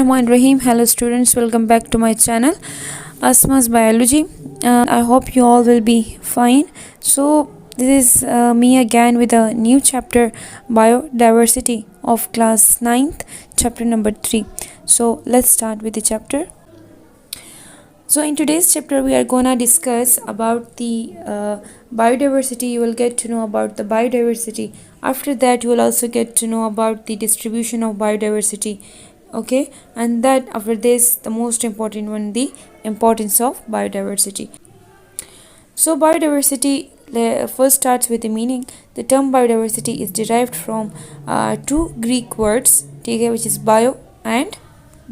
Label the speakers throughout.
Speaker 1: Bismillahirrahmanirrahim. Hello students, welcome back to my channel Asma's Biology. I hope you all will be fine. So this is me again with a new chapter, Biodiversity of class 9th, chapter number 3. So let's start with the chapter. So in today's chapter we are gonna discuss about the biodiversity. You will get to know about the biodiversity. After that you will also get to know about the distribution of biodiversity. Okay, and that after this the most important one, the importance of biodiversity. So biodiversity first starts with the meaning. The term biodiversity is derived from two Greek words, okay, which is bio and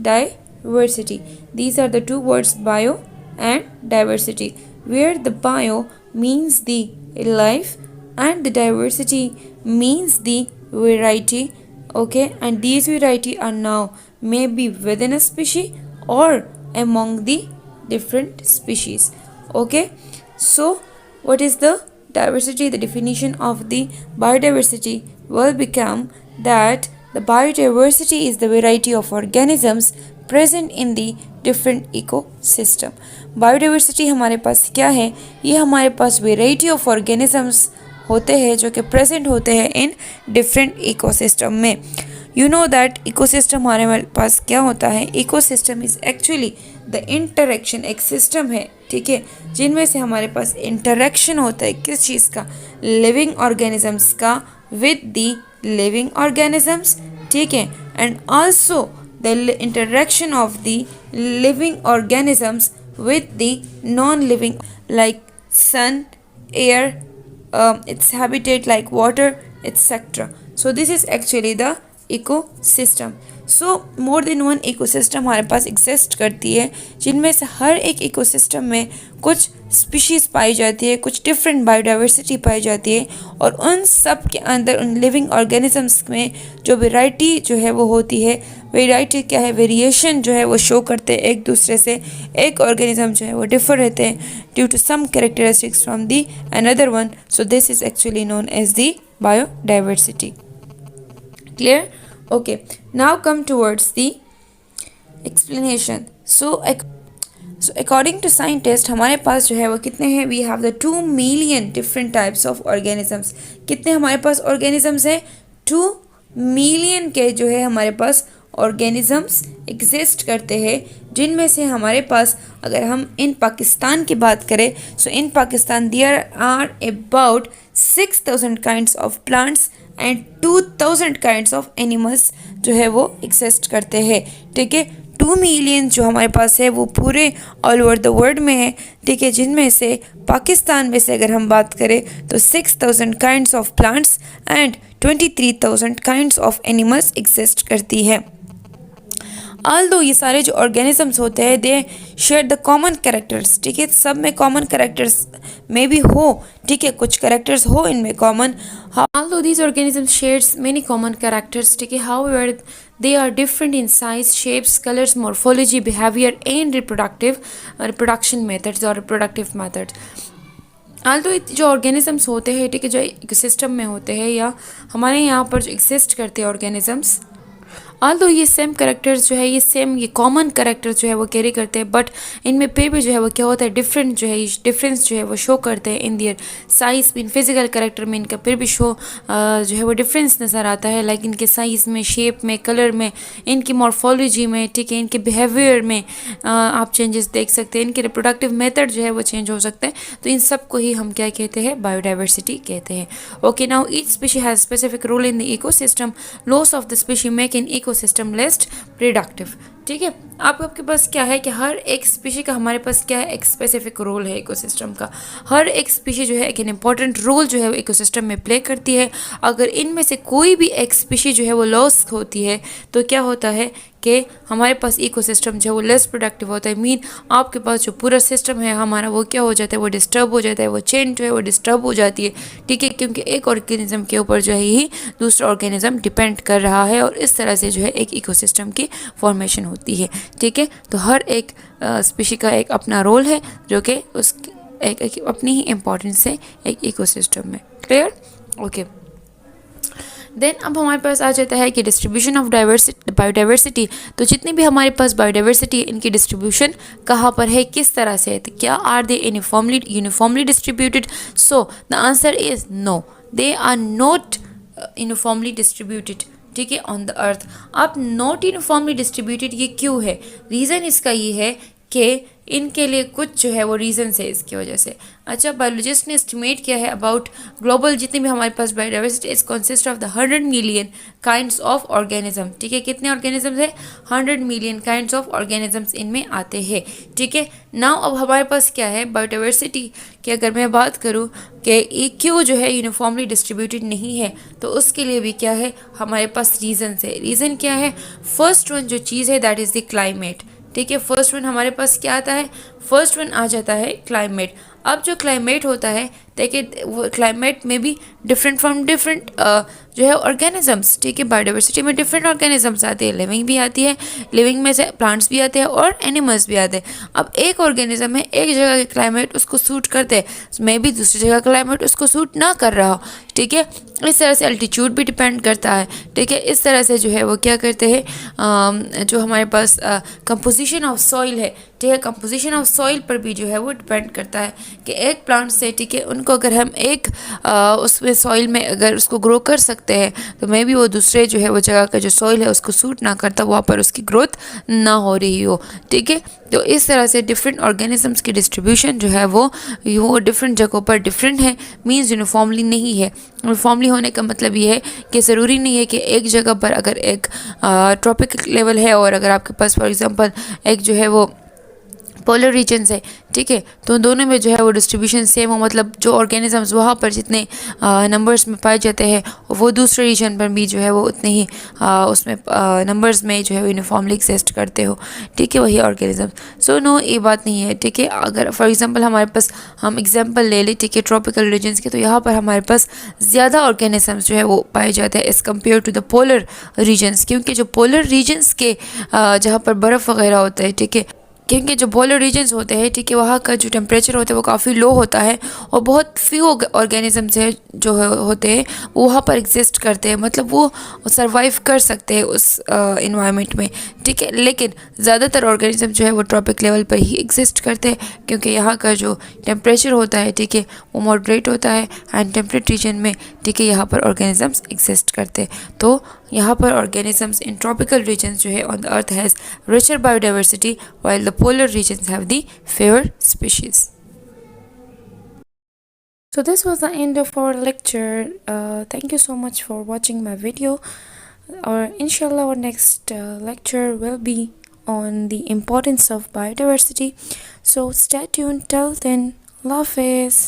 Speaker 1: diversity. These are the two words, bio and diversity, where the bio means the life and the diversity means the variety. Okay, and these variety are now may be within a species or among the different species. Okay, so what is the diversity? The definition of the biodiversity will become that the biodiversity is the variety of organisms present in the different ecosystem. Biodiversity हमारे पास क्या है? ये हमारे पास variety of organisms होते हैं जो कि present होते हैं in different ecosystem में. You know that ecosystem हमारे पास क्या होता है? Ecosystem is actually the interaction. एक system है, ठीक है, जिनमें से हमारे पास interaction होता है किस चीज़ का? Living organisms का with the living organisms, ठीक है, and also the interaction of the living organisms with the non-living like sun, air, its habitat like water, etc. So this is actually the ecosystem. So more than one ecosystem हमारे पास exist करती है, जिनमें से हर एक ecosystem में कुछ species पाई जाती है, कुछ डिफरेंट बायोडाइवर्सिटी पाई जाती है, और उन सब के अंदर उन लिविंग ऑर्गेनिजम्स में जो वैरायटी जो है वो होती है. वैरायटी क्या है? वेरिएशन जो है वो शो करते हैं एक दूसरे से. एक ऑर्गेनिज्म जो है वो डिफर रहते हैं due to some characteristics from the another one. So this is actually known as the biodiversity. Clear? Okay, now come towards the explanation. So according to scientists हमारे पास जो है वो कितने हैं? We have the 2 million different types of organisms. कितने हमारे पास organisms हैं? 2 million के जो है हमारे पास organisms exist करते हैं, जिनमें से हमारे पास अगर हम इन पाकिस्तान की बात करें, so in Pakistan there are about 6,000 kinds of plants and 2,000 kinds of animals जो है वो exist करते हैं. ठीक है, 2 million जो हमारे पास है वो पूरे ऑल ओवर द वर्ल्ड में है. ठीक है, जिनमें से पाकिस्तान में से अगर हम बात करें तो 6,000 kinds of plants and 23,000 kinds of animals exist करती है. ऑल्दो ये सारे जो ऑर्गेनिजम्स होते हैं दे शेयर द कॉमन कैरेक्टर्स. ठीक है, सब में कॉमन कैरेक्टर्स में भी हो, ठीक है, कुछ कैरेक्टर्स हो इनमें common. Although these organisms shares many common characters, ठीक है, however they are different in size, shapes, colors, morphology, behavior and reproduction methods or reproductive methods. Although जो ऑर्गेनिजम्स होते हैं, ठीक है, जो इकोसिस्टम में होते हैं या हमारे यहाँ पर जो एग्जिस्ट करते हैं ऑर्गेनिजम्स, ऑल्दो ये सेम करेक्टर्स जो है ये कॉमन करेक्टर्स जो है वो कैरी करते हैं, बट इनमें फिर भी जो है वो क्या होता है? डिफरेंट जो है डिफरेंस जो है वो शो करते हैं इन दियर साइज में. इन फिजिकल करेक्टर में इनका फिर भी शो जो है वो डिफरेंस नज़र आता है, लाइक इनके साइज़ में, शेप में, कलर में, इनकी मॉर्फोलॉजी में, ठीक है, इनके बिहेवियर में आप चेंजेस देख सकते हैं. इनके रिप्रोडक्टिव मेथड जो है वो चेंज हो सकते हैं. तो इन सब को ही हम क्या कहते हैं? बायोडाइवर्सिटी कहते हैं. Okay, now each species has specific role in the ecosystem. Loss of the species make in ecosystem less productive. ठीक है, आपके पास क्या है कि हर एक स्पीशी का हमारे पास क्या है? एक स्पेसिफिक रोल है इकोसिस्टम का. हर एक स्पीशी जो है एक इम्पॉर्टेंट रोल जो है इकोसिस्टम में प्ले करती है. अगर इनमें से कोई भी एक स्पीशी जो है वो लॉस होती है तो क्या होता है कि हमारे पास इकोसिस्टम जो है वो लेस प्रोडक्टिव होता है. मीन आपके पास जो पूरा सिस्टम है हमारा वो क्या हो जाता है? वो डिस्टर्ब हो जाता है, वो चेन जो है वो डिस्टर्ब हो जाती है. ठीक है, क्योंकि एक ऑर्गेनिज्म के ऊपर जो है ही दूसरा ऑर्गेनिज्म डिपेंड कर रहा है, और इस तरह से जो है एक इकोसिस्टम की फॉर्मेशन होती है. ठीक है, तो हर एक स्पीशी का एक अपना रोल है जो कि उस एक अपनी ही इम्पोर्टेंस है एक इकोसिस्टम में. क्लियर? ओके, देन अब हमारे पास आ जाता है कि डिस्ट्रीब्यूशन ऑफ बायोडाइवर्सिटी। तो जितनी भी हमारे पास बायोडाइवर्सिटी है इनकी डिस्ट्रीब्यूशन कहाँ पर है, किस तरह से है, तो क्या are they uniformly distributed? So the answer is no, they are not uniformly distributed, ठीक है, ऑन द अर्थ। अब नॉट यूनिफॉर्मली डिस्ट्रीब्यूटेड ये क्यों है? रीज़न इसका ये है कि इनके लिए कुछ जो है वो रीजंस है इसकी वजह से। अच्छा, बायोलॉजिस्ट ने एस्टिमेट किया है अबाउट ग्लोबल जितनी भी हमारे पास biodiversity is consist of the 100 million kinds of organism, ठीक है। कितने ऑर्गेनिजम्स है? 100 मिलियन काइंड्स ऑफ ऑर्गेनिजम्स इनमें आते हैं, ठीक है। नाउ अब हमारे पास क्या है, बायोडाइवर्सिटी की अगर मैं बात करूँ कि ये क्यों जो है यूनिफॉर्मली डिस्ट्रीब्यूटेड नहीं है, तो उसके लिए भी क्या है हमारे पास रीजंस है। रीज़न क्या है? फर्स्ट वन जो चीज़ है दैट इज़ द क्लाइमेट, ठीक है। फर्स्ट वन हमारे पास क्या आता है? फर्स्ट वन आ जाता है क्लाइमेट। अब जो क्लाइमेट होता है, देखिए वो क्लाइमेट में भी डिफरेंट फ्रॉम डिफरेंट जो है ऑर्गेनिजम्स, ठीक है। बायोडाइवर्सिटी में डिफरेंट ऑर्गेनिजम्स आते हैं, लिविंग भी आती है, लिविंग में से प्लांट्स भी आते हैं और एनिमल्स भी आते हैं। अब एक ऑर्गेनिज्म है, एक जगह के क्लाइमेट उसको सूट करते हैं, मे भी दूसरी जगह क्लाइमेट उसको सूट ना कर रहा हो, ठीक है। इस तरह से अल्टीट्यूड भी डिपेंड करता है, ठीक है। इस तरह से जो है वो क्या करते हैं, जो हमारे पास कंपोजिशन ऑफ सॉइल है, ठीक है, कंपोजिशन ऑफ सॉइल पर भी जो है वो डिपेंड करता है कि एक प्लांट से, ठीक है, उनको अगर हम एक उसमें सॉइल में अगर उसको ग्रो कर सकते हैं तो मे भी वो दूसरे जो है वो जगह का जो सॉइल है उसको सूट ना करता, वहाँ पर उसकी ग्रोथ ना हो रही हो, ठीक है। तो इस तरह से डिफरेंट ऑर्गेनिजम्स की डिस्ट्रीब्यूशन जो है वो डिफरेंट जगहों पर डिफरेंट है, मीन्स यूनिफॉर्मली नहीं है। यूनिफॉर्मली होने का मतलब ये है कि ज़रूरी नहीं है कि एक जगह पर अगर एक ट्रॉपिक लेवल है और अगर आपके पास फॉर एग्जांपल एक जो है वो पोलर रीजन्स है, ठीक है, तो दोनों में जो है वो डिस्ट्रीब्यूशन सेम हो, मतलब जो ऑर्गेनिजम्स वहाँ पर जितने नंबर्स में पाए जाते हैं वो दूसरे रीजन पर भी जो है वो उतने ही उसमें नंबर्स में जो है यूनिफॉर्मली एक्सिस्ट करते हो, ठीक है, वही ऑर्गेनिजम्स। सो नो, ये बात नहीं है, ठीक है। अगर फॉर एग्जांपल हमारे पास हम एग्जांपल ले लें, ठीक है, ट्रॉपिकल रीजन्स के, तो यहाँ पर हमारे पास ज़्यादा ऑर्गेनिजम्स जो है वो पाए जाते हैं as compare to the polar regions, क्योंकि जो पोलर रीजन्स के जहाँ पर बर्फ़ वगैरह होता है, ठीक है, क्योंकि जो पोलर रीजन्स होते हैं, ठीक है, वहाँ का जो टेम्परेचर होता है वो काफ़ी लो होता है और बहुत फ्यू ऑर्गेनिजम्स है जो होते हैं वो वहाँ पर एग्जिस्ट करते हैं, मतलब वो सरवाइव कर सकते हैं उस इन्वायरमेंट में, ठीक है। लेकिन ज़्यादातर ऑर्गेनिज्म जो है वो ट्रॉपिक लेवल पर ही एग्जिस्ट करते हैं, क्योंकि यहाँ का जो टेम्परेचर होता है, ठीक है, वो मॉडरेट होता है एंड टेम्परेट रीजन में, ठीक है, यहाँ पर ऑर्गेनिजम्स एग्जिस्ट करते हैं। तो यहाँ पर ऑर्गेनिजम्स इन ट्रॉपिकल रीजन्स जो है on the earth has richer biodiversity while the polar regions have the fewer species. So this was the end of our lecture. Thank you so much for watching my video. Or inshallah our next lecture will be on the importance of biodiversity. So stay tuned. Till then, Allah Hafiz.